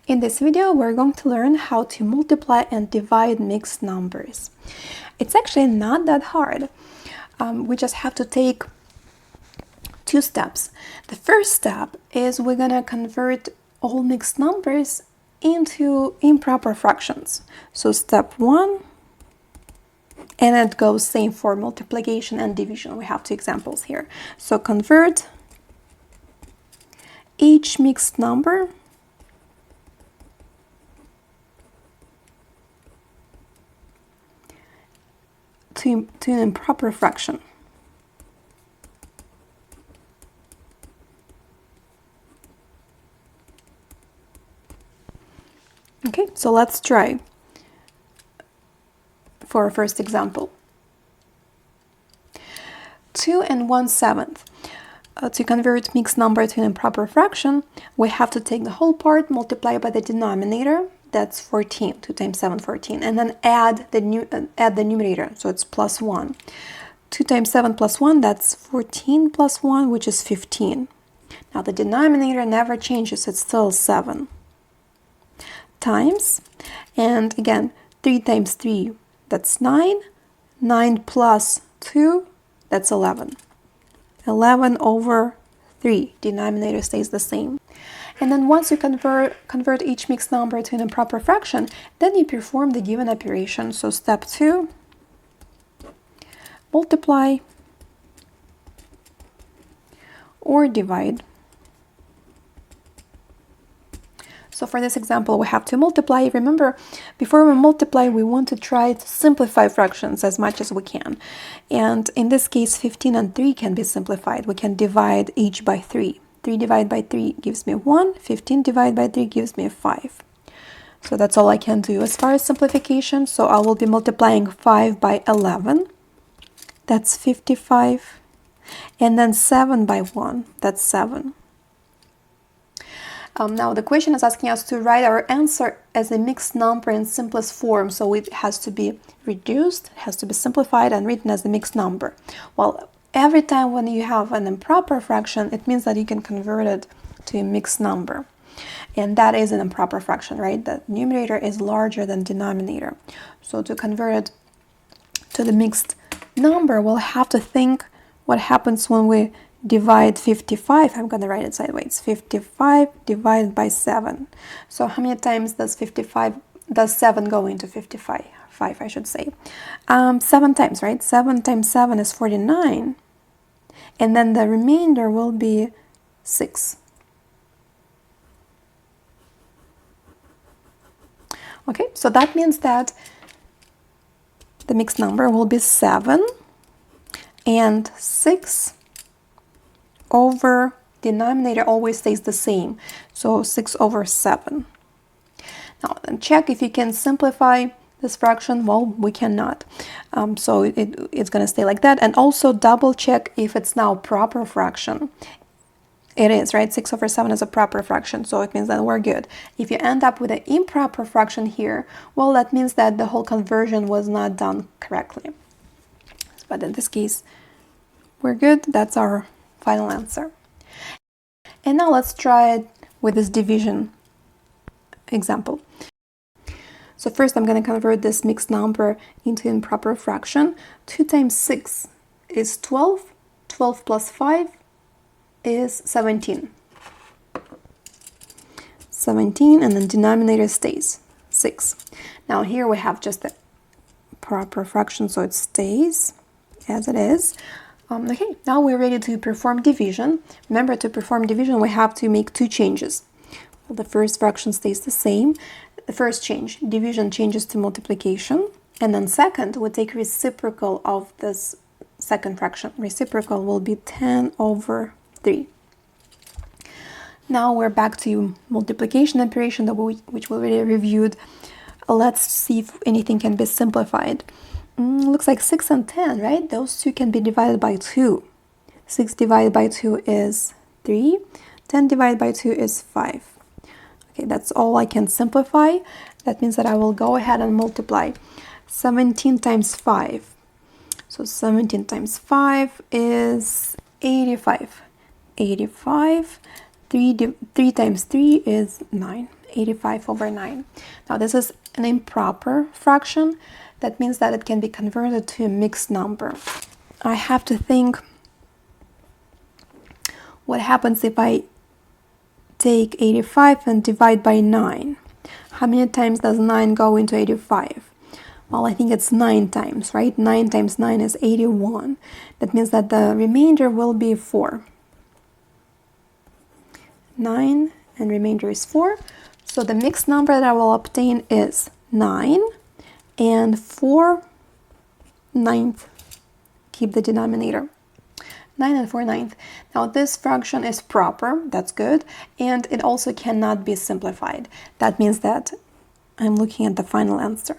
In this video, we're going to learn how to multiply and divide mixed numbers. It's actually not that hard. We just have to take two steps. The first step is we're going to convert all mixed numbers into improper fractions. So step one, and it goes same for multiplication and division. We have two examples here. So convert each mixed number to an improper fraction. Okay, so let's try for our first example. 2 1/7. To convert mixed number to an improper fraction, we have to take the whole part, multiply by the denominator, that's 14, 2 times 7, 14, and then add the numerator, so it's plus 1. 2 times 7 plus 1, that's 14 plus 1, which is 15. Now the denominator never changes, it's still 7. Times, and again, 3 times 3, that's 9. 9 plus 2, that's 11. 11 over 3, denominator stays the same. And then once you convert each mixed number to an improper fraction, then you perform the given operation. So step 2, multiply or divide. So for this example, we have to multiply. Remember, before we multiply, we want to try to simplify fractions as much as we can. And in this case, 15 and 3 can be simplified. We can divide each by 3. 3 divided by 3 gives me 1. 15 divided by 3 gives me 5. So that's all I can do as far as simplification. So I will be multiplying 5 by 11. That's 55. And then 7 by 1. That's 7. Now the question is asking us to write our answer as a mixed number in simplest form, so it has to be reduced, it has to be simplified and written as a mixed number. Well, every time when you have an improper fraction, it means that you can convert it to a mixed number. And that is an improper fraction, right? The numerator is larger than denominator. So to convert it to the mixed number, we'll have to think what happens when we divide 55. I'm going to write it sideways. 55 divided by 7. So how many times does 7 go into 55? 5, I should say. 7 times, right? 7 times 7 is 49. And then the remainder will be 6. Okay, so that means that the mixed number will be 7 and 6 over denominator always stays the same, so 6 over 7. Now then check if you can simplify this fraction. Well, we cannot, so it's going to stay like that. And also double check if it's now proper fraction. It is, right? 6 over 7 is a proper fraction, so it means that we're good. If you end up with an improper fraction here, well, that means that the whole conversion was not done correctly. But in this case, we're good. That's our final answer. And now let's try it with this division example. So first I'm going to convert this mixed number into an improper fraction. 2 times 6 is 12. 12 plus 5 is 17. 17, and then denominator stays 6. Now here we have just a proper fraction, so it stays as it is. Okay, now we're ready to perform division. Remember, to perform division, we have to make two changes. Well, the first fraction stays the same. The first change, division, changes to multiplication. And then second, we take reciprocal of this second fraction. Reciprocal will be 10 over 3. Now we're back to multiplication operation which we already reviewed. Let's see if anything can be simplified. Looks like 6 and 10, right? Those two can be divided by 2. 6 divided by 2 is 3. 10 divided by 2 is 5. Okay, that's all I can simplify. That means that I will go ahead and multiply 17 times 5. So 17 times 5 is 85. 85 3 times 3 is 9. 85 over 9. Now this is an improper fraction. That means that it can be converted to a mixed number. I have to think what happens if I take 85 and divide by 9. How many times does 9 go into 85? Well, I think it's 9 times, right? 9 times 9 is 81. That means that the remainder will be 4. 9 and remainder is 4. So the mixed number that I will obtain is 9 and 4/9. Keep the denominator. 9 and 4/9. Now this fraction is proper, that's good, and it also cannot be simplified. That means that I'm looking at the final answer.